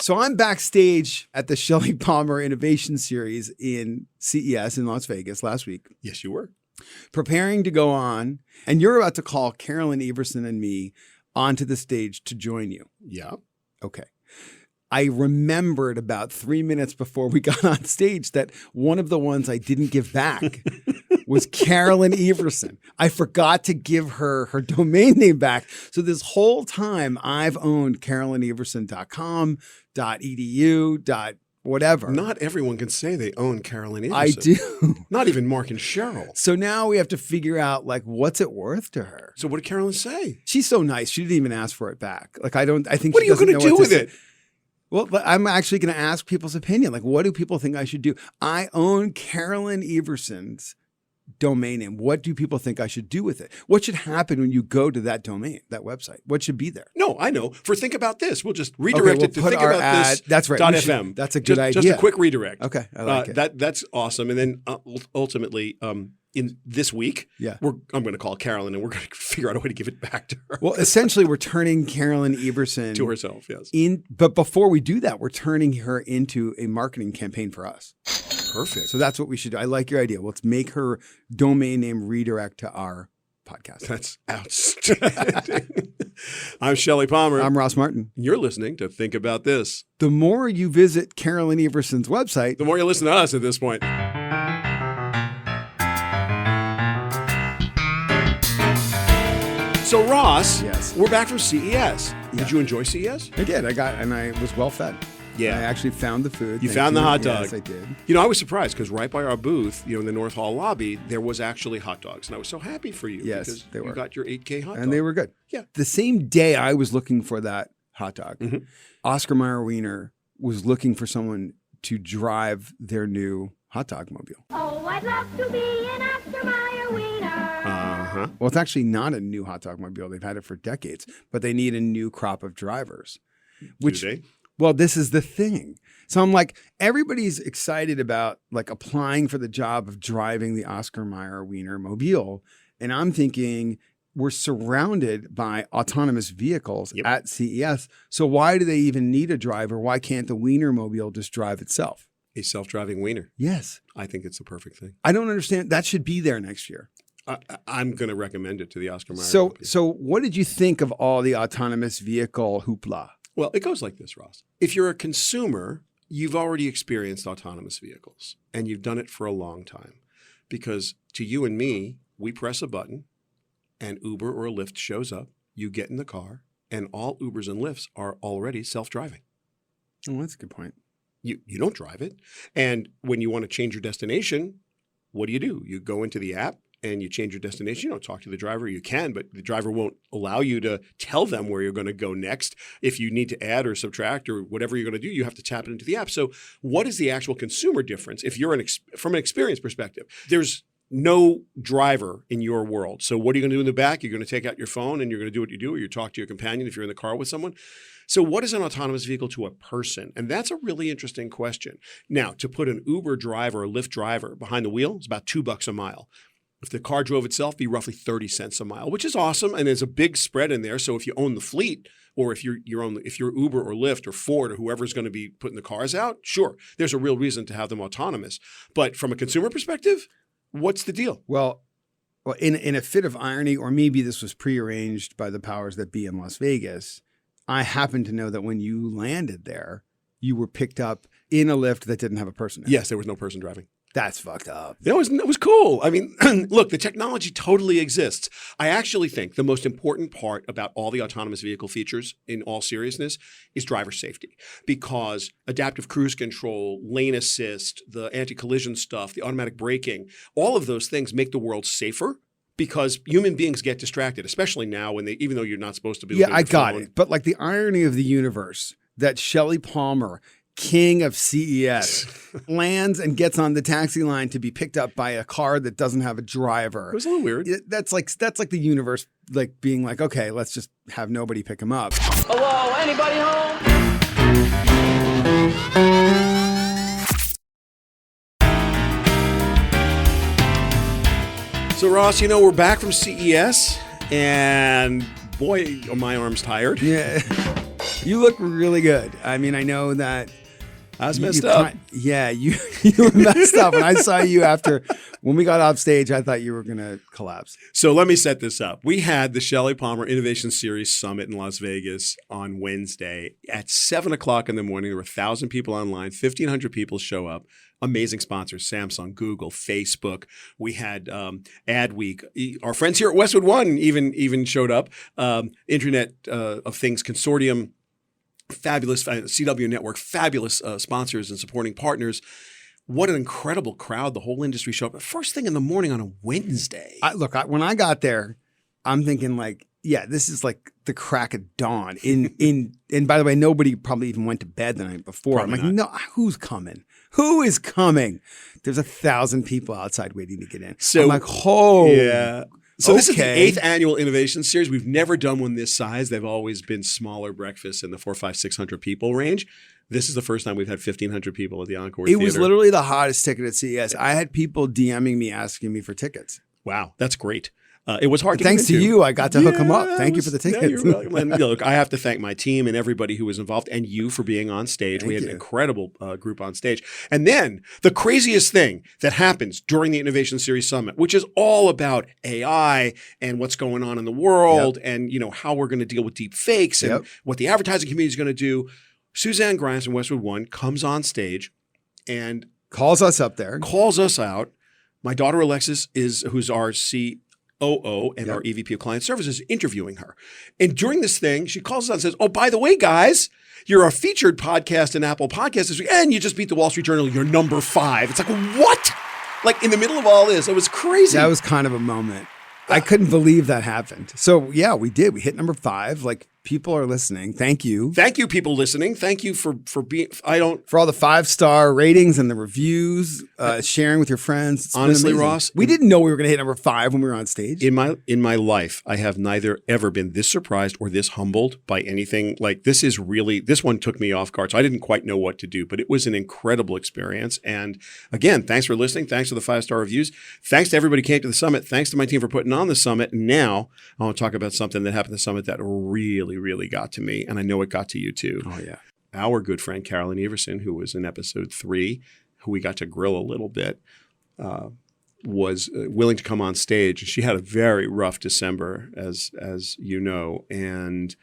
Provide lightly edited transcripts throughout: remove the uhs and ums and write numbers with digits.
So I'm backstage at the Shelly Palmer Innovation Series in CES in Las Vegas last week. Yes, you were. Preparing to go on, and you're about to call Carolyn Everson and me onto the stage to join you. Yeah. Okay. I remembered about 3 minutes before we got on stage that one of the ones I didn't give back was Carolyn Everson. I forgot to give her domain name back. So this whole time I've owned carolyneverson.com, .edu, whatever. Not everyone can say they own Carolyn Everson. I do. Not even Mark and Cheryl. So now we have to figure out, like, what's it worth to her? So what did Carolyn say? She's so nice. She didn't even ask for it back. Like, I think what are she you doesn't going know to do what with say. it? Well, but I'm actually going to ask people's opinion. Like, what do people think I should do? I own Carolyn Everson's domain name. What do people think I should do with it? What should happen when you go to that domain, that website? What should be there? No, I know. For Think About This, we'll just redirect it to put Think our About ad, This. That's right. .fm. That's a good idea. Just a quick redirect. Okay, I like it. That's awesome. And then ultimately, in this week, I'm going to call Carolyn and we're going to figure out a way to give it back to her. Well, essentially, we're turning Carolyn Everson to herself. Yes. But before we do that, we're turning her into a marketing campaign for us. Perfect. So that's what we should do. I like your idea. Let's make her domain name redirect to our podcast. That's outstanding. I'm Shelly Palmer. I'm Ross Martin. You're listening to Think About This. The more you visit Carolyn Everson's website, the more you listen to us at this point. So Ross, yes, we're back from CES. Did you enjoy CES? I did. I was well fed. Yeah. I actually found the food. You found the hot dog. Yes, I did. You know, I was surprised because right by our booth, in the North Hall lobby, there was actually hot dogs. And I was so happy for you. Yes, because they were. You got your 8K hot dog. And they were good. Yeah. The same day I was looking for that hot dog, Oscar Mayer Wiener was looking for someone to drive their new hot dog mobile. Oh, I'd love to be an Oscar Mayer Wiener. Well, it's actually not a new hot dog mobile. They've had it for decades, but they need a new crop of drivers. Do they? Well, this is the thing. So I'm like, everybody's excited about like applying for the job of driving the Oscar Mayer Wiener mobile. And I'm thinking we're surrounded by autonomous vehicles at CES. So why do they even need a driver? Why can't the Wiener mobile just drive itself? A self-driving Wiener. Yes. I think it's the perfect thing. I don't understand. That should be there next year. I'm going to recommend it to the Oscar Mayer. So what did you think of all the autonomous vehicle hoopla? Well, it goes like this, Ross. If you're a consumer, you've already experienced autonomous vehicles, and you've done it for a long time. Because to you and me, we press a button, and Uber or Lyft shows up, you get in the car, and all Ubers and Lyfts are already self-driving. Oh, that's a good point. You don't drive it. And when you want to change your destination, what do? You go into the app, and you change your destination. You don't talk to the driver. You can, but the driver won't allow you to tell them where you're going to go next. If you need to add or subtract or whatever you're going to do, you have to tap it into the app. So what is the actual consumer difference? If you're from an experience perspective, there's no driver in your world. So what are you going to do in the back? You're going to take out your phone and you're going to do what you do, or you talk to your companion if you're in the car with someone. So what is an autonomous vehicle to a person? And that's a really interesting question. Now, to put an Uber driver or Lyft driver behind the wheel is about $2 a mile. If the car drove itself, it'd be roughly 30 cents a mile, which is awesome. And there's a big spread in there. So if you own the fleet, or if you're Uber or Lyft or Ford or whoever's going to be putting the cars out, sure, there's a real reason to have them autonomous. But from a consumer perspective, what's the deal? Well, in a fit of irony, or maybe this was prearranged by the powers that be in Las Vegas, I happen to know that when you landed there, you were picked up in a Lyft that didn't have a person in it. Yes, there was no person driving. That's fucked up. It was cool. I mean, look, the technology totally exists. I actually think the most important part about all the autonomous vehicle features, in all seriousness, is driver safety. Because adaptive cruise control, lane assist, the anti-collision stuff, the automatic braking, all of those things make the world safer. Because human beings get distracted, especially now when even though you're not supposed to be. Yeah, I got it. But like the irony of the universe that Shelly Palmer, king of CES, lands and gets on the taxi line to be picked up by a car that doesn't have a driver. It was a little weird. That's like the universe like being like, okay, let's just have nobody pick him up. Hello, anybody home? So Ross, we're back from CES, and boy, are my arms tired. Yeah. You look really good. I mean, I know that I was messed up. You were messed up. When I saw you when we got off stage, I thought you were going to collapse. So let me set this up. We had the Shelly Palmer Innovation Series Summit in Las Vegas on Wednesday at 7 o'clock in the morning. There were 1,000 people online, 1,500 people show up. Amazing sponsors, Samsung, Google, Facebook. We had Ad Week. Our friends here at Westwood One even showed up. Internet of Things Consortium, fabulous CW Network, fabulous sponsors and supporting partners. What an incredible crowd. The whole industry showed up. First thing in the morning on a Wednesday. When I got there, I'm thinking like, yeah, this is like the crack of dawn. And by the way, nobody probably even went to bed the night before. Probably I'm like, no, who's coming? Who is coming? There's 1,000 people outside waiting to get in. So I'm like, oh, yeah. So this is the okay. 8th annual innovation series. We've never done one this size. They've always been smaller breakfasts in the 400, 500, 600 people range. This is the first time we've had 1,500 people at the Encore Theater. It was literally the hottest ticket at CES. I had people DMing me asking me for tickets. Wow, that's great. It was hard to Thanks get into. to you, I got to hook them up. Thank you for the tickets. Yeah, you're welcome. And look, I have to thank my team and everybody who was involved, and you for being on stage. We had an incredible group on stage. And then the craziest thing that happens during the Innovation Series Summit, which is all about AI and what's going on in the world, and how we're going to deal with deep fakes and what the advertising community is going to do. Suzanne Grimes from Westwood One comes on stage and calls us up there, calls us out. My daughter Alexis who's our COO and our EVP of Client Services, interviewing her. And during this thing, she calls us out and says, oh, by the way, guys, you're a featured podcast in Apple Podcasts this week, and you just beat the Wall Street Journal. You're number 5. It's like, what? Like in the middle of all this, it was crazy. That was kind of a moment. I couldn't believe that happened. So yeah, we did. We hit number 5. Like, people are listening. Thank you. Thank you, people listening. Thank you for being. For all the 5-star ratings and the reviews, sharing with your friends. It's honestly, been amazing. Ross, we didn't know we were going to hit number 5 when we were on stage. In my life, I have neither ever been this surprised or this humbled by anything. Like, this one took me off guard. So I didn't quite know what to do, but it was an incredible experience. And again, thanks for listening. Thanks for the 5-star reviews. Thanks to everybody who came to the summit. Thanks to my team for putting on the summit. Now I want to talk about something that happened at the summit that really got to me. And I know it got to you too. Oh yeah. Our good friend, Carolyn Everson, who was in episode 3, who we got to grill a little bit, was willing to come on stage. She had a very rough December, as you know, and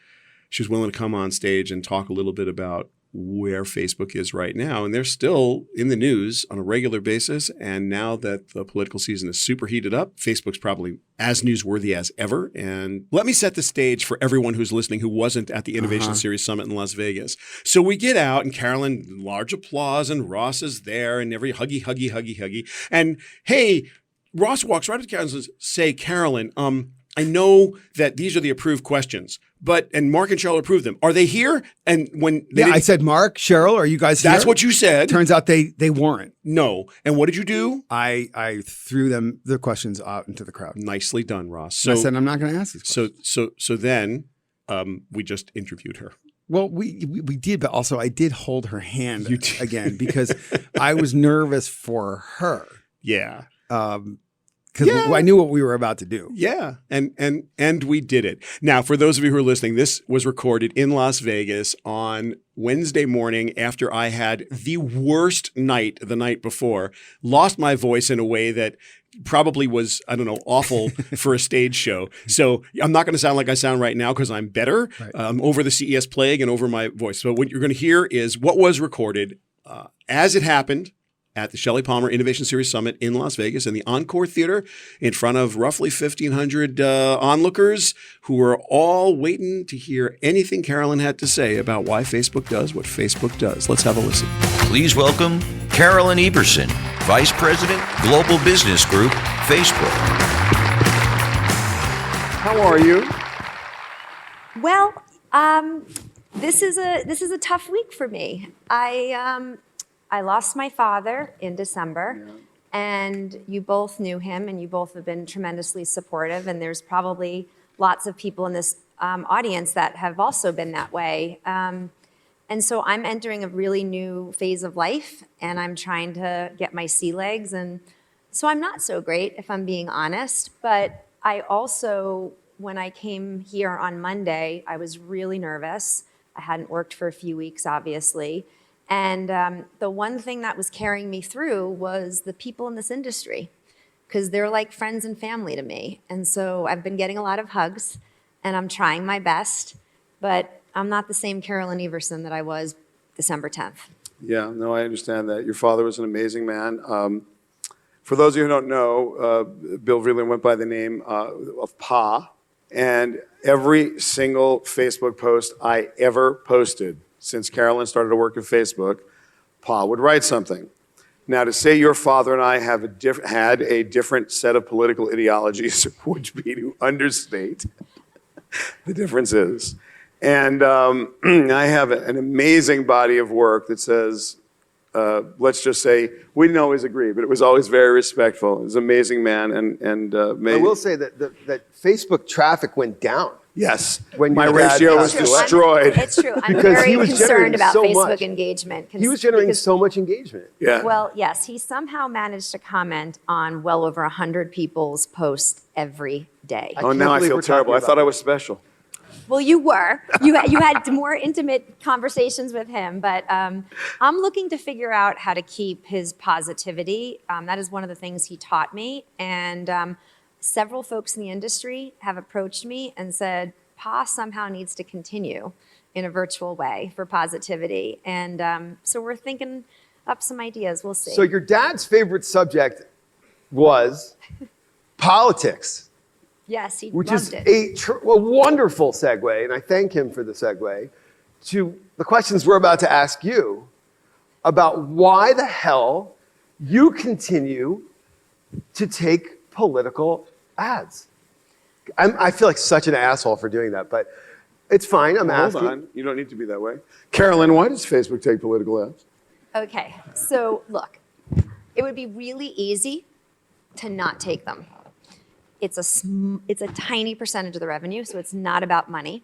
she was willing to come on stage and talk a little bit about where Facebook is right now. And they're still in the news on a regular basis. And now that the political season is super heated up, Facebook's probably as newsworthy as ever. And let me set the stage for everyone who's listening who wasn't at the Innovation Series Summit in Las Vegas. So we get out, and Carolyn, large applause, and Ross is there, and every huggy. And hey, Ross walks right up to Carolyn and says, say, Carolyn, I know that these are the approved questions, and Mark and Cheryl approved them. Are they here? And when I said, Mark, Cheryl, are you guys here? That's what you said. Turns out they weren't. No. And what did you do? I threw the questions out into the crowd. Nicely done, Ross. So I said, I'm not going to ask these questions. So then we just interviewed her. Well, we did, but also I did hold her hand again because I was nervous for her. Yeah. Because I knew what we were about to do. Yeah, and we did it. Now, for those of you who are listening, this was recorded in Las Vegas on Wednesday morning after I had the worst night the night before, lost my voice in a way that probably was, I don't know, awful for a stage show. So I'm not going to sound like I sound right now because I'm better. Right. I'm over the CES plague and over my voice. So what you're going to hear is what was recorded as it happened at the Shelly Palmer Innovation Series Summit in Las Vegas in the Encore Theater in front of roughly 1,500 onlookers who were all waiting to hear anything Carolyn had to say about why Facebook does what Facebook does. Let's have a listen. Please welcome Carolyn Everson, Vice President, Global Business Group, Facebook. How are you? Well, this is a tough week for me. I lost my father in December, and you both knew him, and you both have been tremendously supportive, and there's probably lots of people in this audience that have also been that way. And so I'm entering a really new phase of life, and I'm trying to get my sea legs, and so I'm not so great, if I'm being honest, but I also, when I came here on Monday, I was really nervous. I hadn't worked for a few weeks, obviously. And the one thing that was carrying me through was the people in this industry, because they're like friends and family to me. And so I've been getting a lot of hugs, and I'm trying my best, but I'm not the same Carolyn Everson that I was December 10th. Yeah, no, I understand that. Your father was an amazing man. For those of you who don't know, Bill Vreeland went by the name of Pa, and every single Facebook post I ever posted since Carolyn started to work at Facebook, Pa would write something. Now, to say your father and I have had a different set of political ideologies would be to understate the differences. And I have an amazing body of work that says, let's just say, we didn't always agree, but it was always very respectful. He was an amazing man. I will say that Facebook traffic went down. Yes, When my your dad ratio was passed away. destroyed. It's true. I'm Because very he was concerned generating about so Facebook much. engagement. He was generating because- so much engagement. Yeah. Well, yes, he somehow managed to comment on well over 100 people's posts every day. Oh, can't now I believe feel we're terrible. talking I thought about I was special. Well, you were. You had more intimate conversations with him, but I'm looking to figure out how to keep his positivity. That is one of the things he taught me, and several folks in the industry have approached me and said, Pa somehow needs to continue in a virtual way for positivity, and so we're thinking up some ideas. We'll see. So your dad's favorite subject was politics, Yes, he which loved is it. a wonderful segue, and I thank him for the segue, to the questions we're about to ask you about why the hell you continue to take political ads. I feel like such an asshole for doing that, but it's fine. I'm Hold asking. on. You don't need to be that way. Carolyn, why does Facebook take political ads? Okay, so look, it would be really easy to not take them. It's a tiny percentage of the revenue, so it's not about money.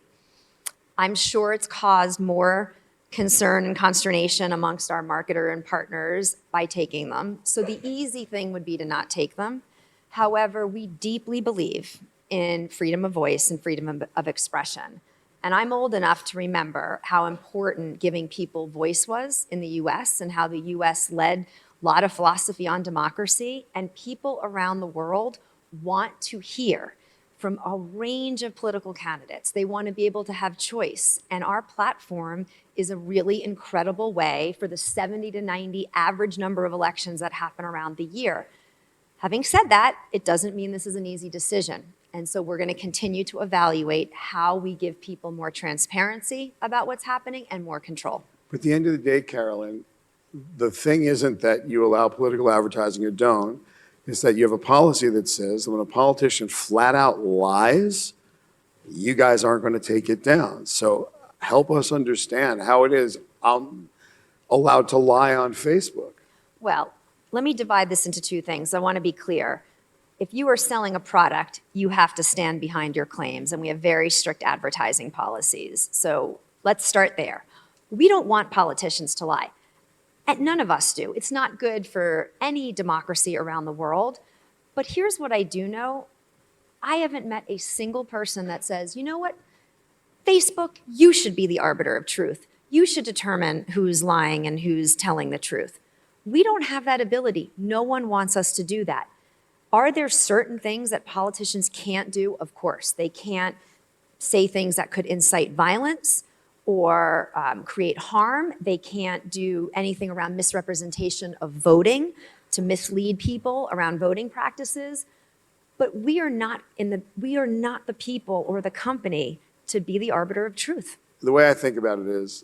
I'm sure it's caused more concern and consternation amongst our marketer and partners by taking them. So the easy thing would be to not take them. However, we deeply believe in freedom of voice and freedom of expression. And I'm old enough to remember how important giving people voice was in the US and how the US led a lot of philosophy on democracy, and people around the world want to hear from a range of political candidates. They want to be able to have choice. And our platform is a really incredible way for the 70 to 90 average number of elections that happen around the year. Having said that, it doesn't mean this is an easy decision. And so we're going to continue to evaluate how we give people more transparency about what's happening and more control. But at the end of the day, Carolyn, the thing isn't that you allow political advertising or don't. It's that you have a policy that says that when a politician flat out lies, you guys aren't going to take it down. So help us understand how it is I'm allowed to lie on Facebook. Well, let me divide this into two things. I want to be clear. If you are selling a product, you have to stand behind your claims, and we have very strict advertising policies. So let's start there. We don't want politicians to lie. And none of us do. It's not good for any democracy around the world. But here's what I do know. I haven't met a single person that says, you know what, Facebook, you should be the arbiter of truth. You should determine who's lying and who's telling the truth. We don't have that ability. No one wants us to do that. Are there certain things that politicians can't do? Of course. They can't say things that could incite violence or create harm. They can't do anything around misrepresentation of voting to mislead people around voting practices. But we are not the people or the company to be the arbiter of truth. The way I think about it is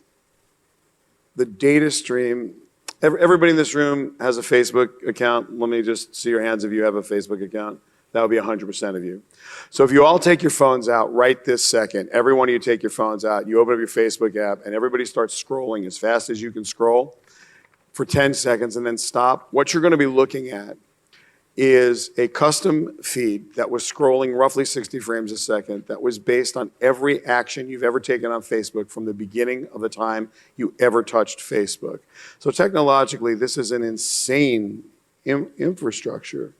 the data stream. Everybody in this room has a Facebook account. Let me just see your hands if you have a Facebook account. That would be 100% of you. So if you all take your phones out right this second, every one of you take your phones out, you open up your Facebook app, and everybody starts scrolling as fast as you can scroll for 10 seconds and then stop. What you're going to be looking at is a custom feed that was scrolling roughly 60 frames a second that was based on every action you've ever taken on Facebook from the beginning of the time you ever touched Facebook. So technologically, this is an insane infrastructure.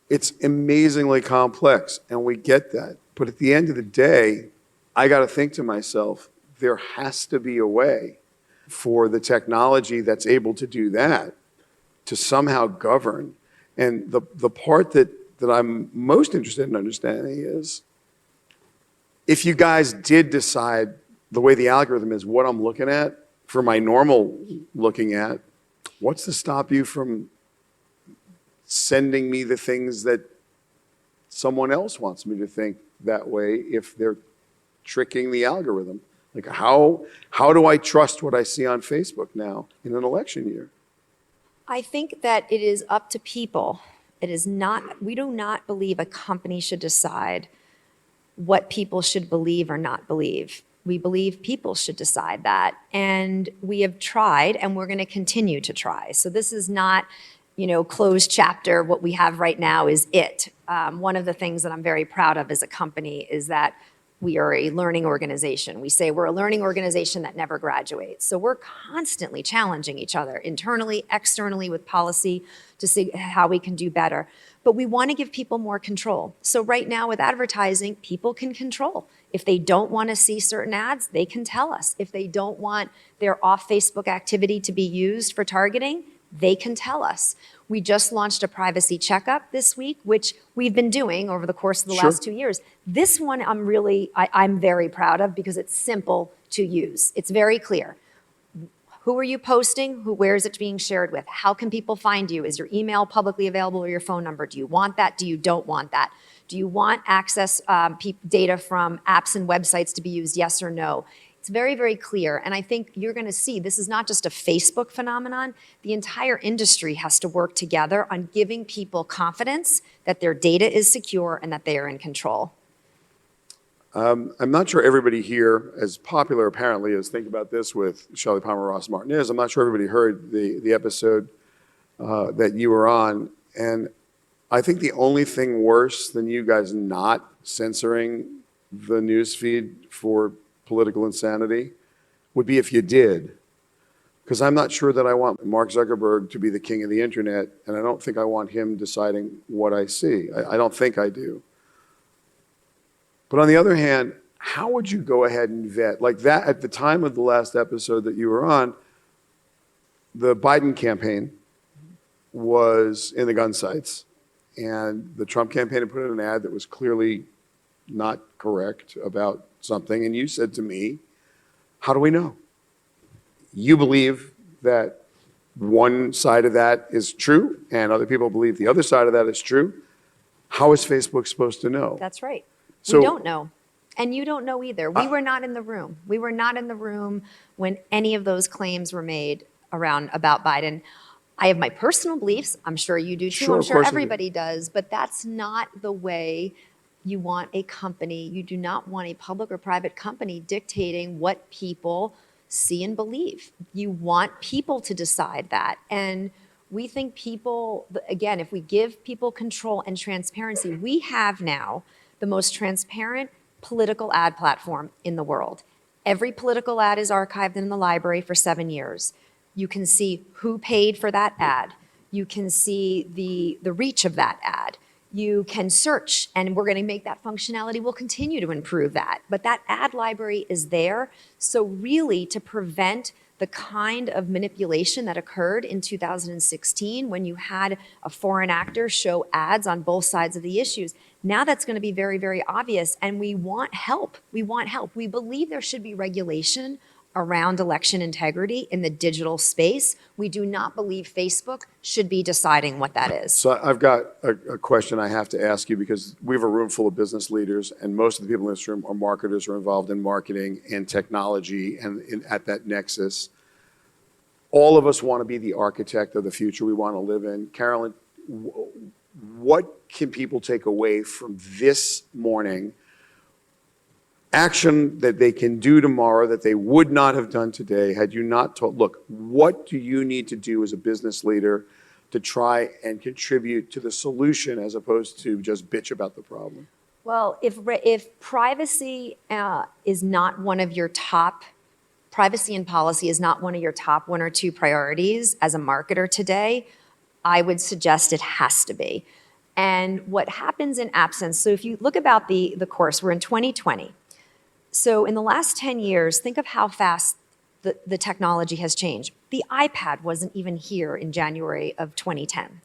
It's amazingly complex, and we get that. But at the end of the day, I got to think to myself, there has to be a way for the technology that's able to do that to somehow govern. And the part that I'm most interested in understanding is, if you guys did decide the way the algorithm is what I'm looking at for my normal looking at, what's to stop you from sending me the things that someone else wants me to think that way if they're tricking the algorithm? Like, how do I trust what I see on Facebook now in an election year? I think that it is up to people. It is not, we do not believe a company should decide what people should believe or not believe. We believe people should decide that. And we have tried, and we're going to continue to try. So this is not, closed chapter. What we have right now is it. One of the things that I'm very proud of as a company is that we are a learning organization. We say we're a learning organization that never graduates. So we're constantly challenging each other internally, externally with policy to see how we can do better. But we want to give people more control. So right now with advertising, people can control. If they don't want to see certain ads, they can tell us. If they don't want their off Facebook activity to be used for targeting, they can tell us. We just launched a privacy checkup this week, which we've been doing over the course of the last 2 years. This one I'm very proud of because it's simple to use. It's very clear. Who are you posting? Where is it being shared with? How can people find you? Is your email publicly available or your phone number? Do you want that? Do you don't want that? Do you want access data from apps and websites to be used? Yes or no? It's very, very clear. And I think you're going to see this is not just a Facebook phenomenon. The entire industry has to work together on giving people confidence that their data is secure and that they are in control. I'm not sure everybody here, as popular apparently as Think About This with Shelly Palmer Ross Martin is, I'm not sure everybody heard the episode that you were on. And I think the only thing worse than you guys not censoring the news feed for political insanity would be if you did. Because I'm not sure that I want Mark Zuckerberg to be the king of the internet, and I don't think I want him deciding what I see. I don't think I do. But on the other hand, how would you go ahead and vet? Like that, at the time of the last episode that you were on, the Biden campaign was in the gun sights, and the Trump campaign had put in an ad that was clearly not correct about something, and you said to me, how do we know? You believe that one side of that is true, and other people believe the other side of that is true. How is Facebook supposed to know? That's right. So, we don't know. And you don't know either. We were not in the room. We were not in the room when any of those claims were made about Biden. I have my personal beliefs. I'm sure you do too. Sure, I'm of sure course I everybody does. But that's not the way you want a company. You do not want a public or private company dictating what people see and believe. You want people to decide that. And we think people, again, if we give people control and transparency, we have now the most transparent political ad platform in the world. Every political ad is archived in the library for 7 years. You can see who paid for that ad. You can see the reach of that ad. You can search, and we're going to make that functionality. We'll continue to improve that. But that ad library is there. So really, to prevent the kind of manipulation that occurred in 2016 when you had a foreign actor show ads on both sides of the issues, now that's going to be very, very obvious. And we want help. We want help. We believe there should be regulation around election integrity in the digital space. We do not believe Facebook should be deciding what that is. So I've got a question I have to ask you, because we have a room full of business leaders, and most of the people in this room are marketers or involved in marketing and technology and at that nexus. All of us want to be the architect of the future we want to live in. Carolyn, what can people take away from this morning? Action that they can do tomorrow that they would not have done today had you not told, look, what do you need to do as a business leader to try and contribute to the solution as opposed to just bitch about the problem? Well, if privacy is not one of your top, privacy and policy is not one of your top 1 or 2 priorities as a marketer today, I would suggest it has to be. And what happens in absence, so if you look about the course, we're in 2020. So in the last 10 years, think of how fast the technology has changed. The iPad wasn't even here in January of 2010.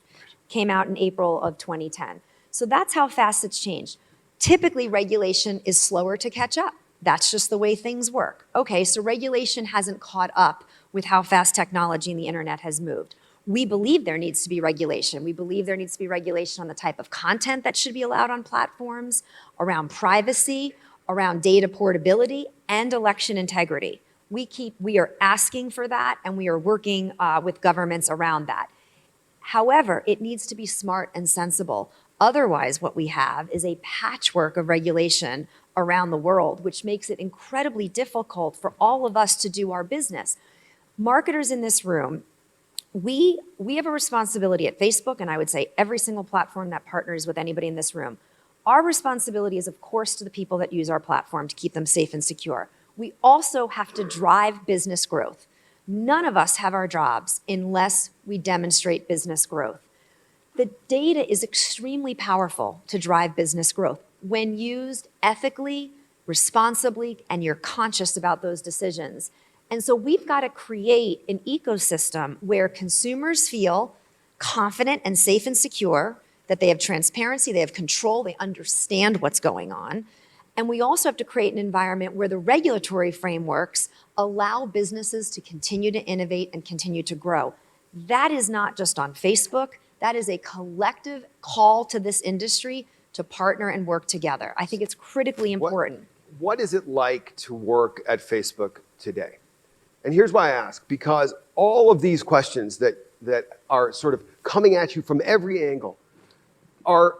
Came out in April of 2010. So that's how fast it's changed. Typically, regulation is slower to catch up. That's just the way things work. Okay, so regulation hasn't caught up with how fast technology and the internet has moved. We believe there needs to be regulation. We believe there needs to be regulation on the type of content that should be allowed on platforms, around privacy, around data portability, and election integrity. We are asking for that, and we are working with governments around that. However, it needs to be smart and sensible. Otherwise, what we have is a patchwork of regulation around the world, which makes it incredibly difficult for all of us to do our business. Marketers in this room, we have a responsibility at Facebook, and I would say every single platform that partners with anybody in this room. Our responsibility is, of course, to the people that use our platform to keep them safe and secure. We also have to drive business growth. None of us have our jobs unless we demonstrate business growth. The data is extremely powerful to drive business growth when used ethically, responsibly, and you're conscious about those decisions. And so we've got to create an ecosystem where consumers feel confident and safe and secure, that they have transparency, they have control, they understand what's going on. And we also have to create an environment where the regulatory frameworks allow businesses to continue to innovate and continue to grow. That is not just on Facebook. That is a collective call to this industry to partner and work together. I think it's critically important. What is it like to work at Facebook today? And here's why I ask, because all of these questions that are sort of coming at you from every angle are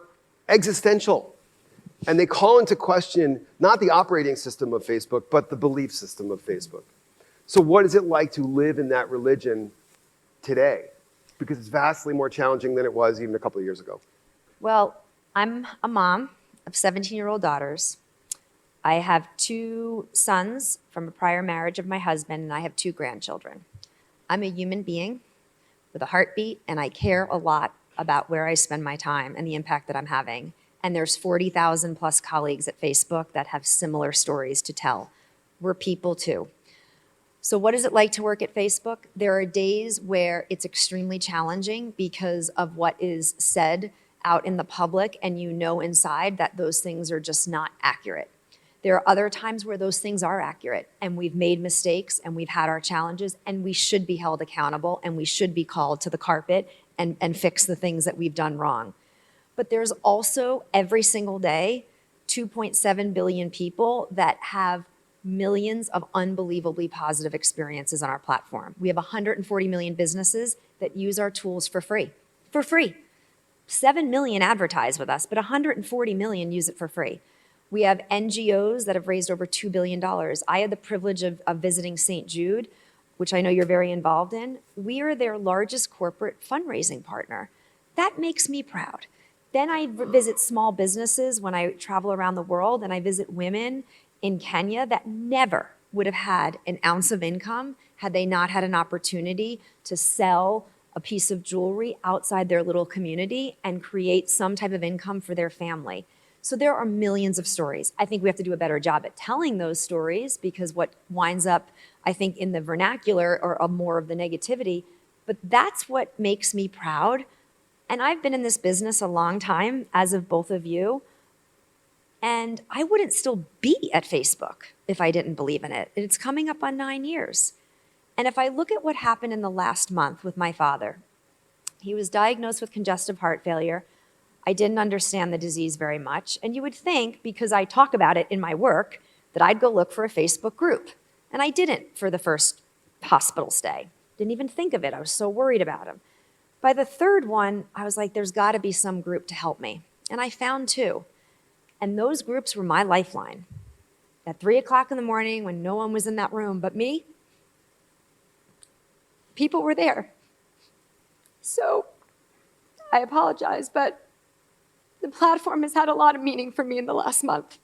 existential. And they call into question not the operating system of Facebook, but the belief system of Facebook. So what is it like to live in that religion today? Because it's vastly more challenging than it was even a couple of years ago. Well, I'm a mom of 17-year-old daughters. I have 2 sons from a prior marriage of my husband, and I have 2 grandchildren. I'm a human being with a heartbeat, and I care a lot about where I spend my time and the impact that I'm having. And there's 40,000 plus colleagues at Facebook that have similar stories to tell. We're people too. So what is it like to work at Facebook? There are days where it's extremely challenging because of what is said out in the public, and you know inside that those things are just not accurate. There are other times where those things are accurate, and we've made mistakes, and we've had our challenges, and we should be held accountable, and we should be called to the carpet and fix the things that we've done wrong. But there's also every single day 2.7 billion people that have millions of unbelievably positive experiences on our platform. We have 140 million businesses that use our tools for free. For free. 7 million advertise with us, but 140 million use it for free. We have NGOs that have raised over $2 billion. I had the privilege of visiting St. Jude, which I know you're very involved in. We are their largest corporate fundraising partner. That makes me proud. Then I visit small businesses when I travel around the world, and I visit women in Kenya that never would have had an ounce of income had they not had an opportunity to sell a piece of jewelry outside their little community and create some type of income for their family. So there are millions of stories. I think we have to do a better job at telling those stories, because what winds up, I think, in the vernacular or more of the negativity, but that's what makes me proud. And I've been in this business a long time, as of both of you, and I wouldn't still be at Facebook if I didn't believe in it. It's coming up on 9 years. And if I look at what happened in the last month with my father, he was diagnosed with congestive heart failure. I didn't understand the disease very much. And you would think, because I talk about it in my work, that I'd go look for a Facebook group. And I didn't for the first hospital stay. Didn't even think of it. I was so worried about him. By the third one, I was like, there's got to be some group to help me. And I found 2. And those groups were my lifeline. At 3 o'clock in the morning, when no one was in that room but me, people were there. So I apologize, but the platform has had a lot of meaning for me in the last month.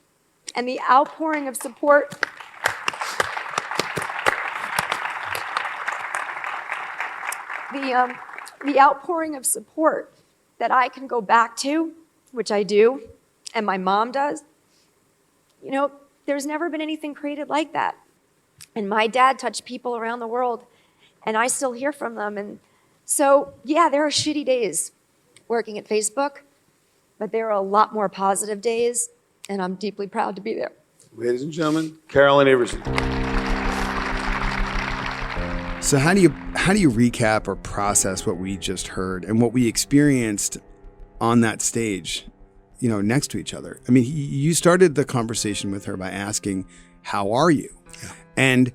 And the outpouring of support the outpouring of support that I can go back to, which I do, and my mom does, you know, there's never been anything created like that. And my dad touched people around the world, and I still hear from them. And so, yeah, there are shitty days working at Facebook, but there are a lot more positive days, and I'm deeply proud to be there. Ladies and gentlemen, Carolyn Everson. So how do you recap or process what we just heard and what we experienced on that stage, next to each other? I mean, you started the conversation with her by asking, "How are you?" Yeah. And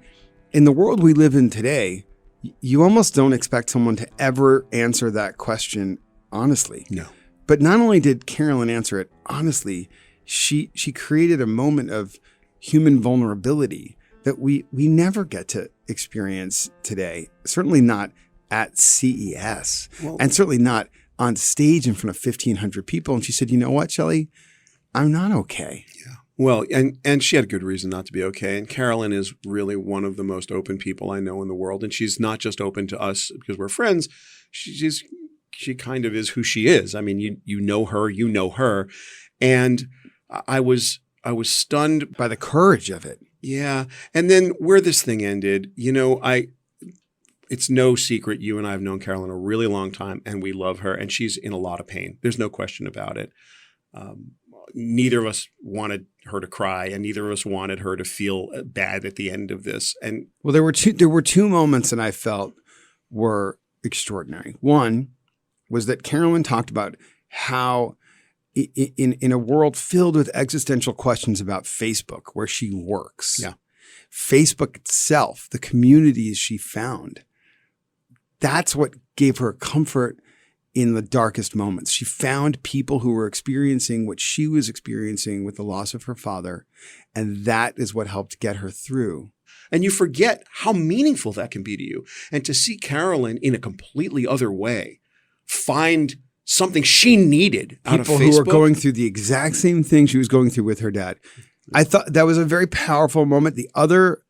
in the world we live in today, you almost don't expect someone to ever answer that question honestly. No. But not only did Carolyn answer it honestly, she created a moment of human vulnerability that we never get to experience today. Certainly not at CES, and certainly not on stage in front of 1,500 people. And she said, "You know what, Shelly? I'm not okay." Yeah. Well, and she had a good reason not to be okay. And Carolyn is really one of the most open people I know in the world. And she's not just open to us because we're friends. She kind of is who she is. I mean, you know her. And I was stunned by the courage of it. Yeah. And then where this thing ended, it's no secret you and I have known Carolyn a really long time, and we love her, and she's in a lot of pain. There's no question about it. Neither of us wanted her to cry, and neither of us wanted her to feel bad at the end of this. And well, there were two moments that I felt were extraordinary. One was that Carolyn talked about how in a world filled with existential questions about Facebook, where she works, Facebook itself, the communities she found, that's what gave her comfort in the darkest moments. She found people who were experiencing what she was experiencing with the loss of her father, and that is what helped get her through. And you forget how meaningful that can be to you. And to see Carolyn in a completely other way find something she needed out of Facebook. People who were going through the exact same thing she was going through with her dad. I thought that was a very powerful moment. The other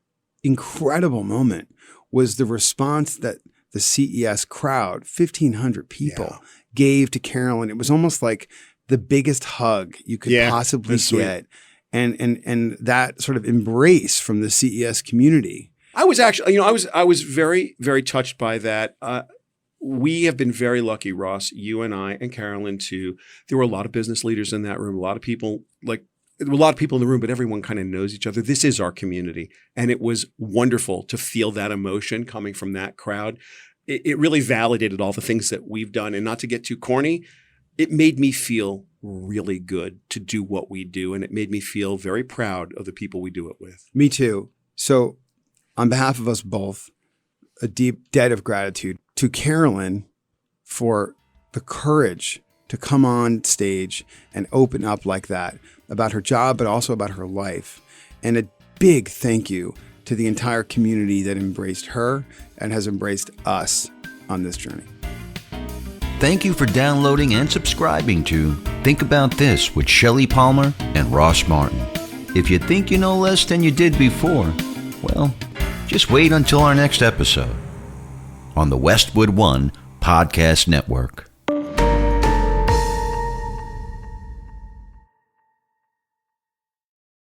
incredible moment was the response that the CES crowd, 1,500 people, gave to Carolyn. It was almost like the biggest hug you could possibly get. And that sort of embrace from the CES community. I was actually, I was very, very touched by that. We have been very lucky, Ross, you and I and Carolyn too. There were a lot of business leaders in that room, a lot of people there were a lot of people in the room, but everyone kind of knows each other. This is our community. And it was wonderful to feel that emotion coming from that crowd. It really validated all the things that we've done. And not to get too corny, it made me feel really good to do what we do. And it made me feel very proud of the people we do it with. Me too. So on behalf of us both, a deep debt of gratitude to Carolyn for the courage to come on stage and open up like that about her job, but also about her life. And a big thank you to the entire community that embraced her and has embraced us on this journey. Thank you for downloading and subscribing to Think About This with Shelly Palmer and Ross Martin. If you think you know less than you did before, well, just wait until our next episode on the Westwood One Podcast Network.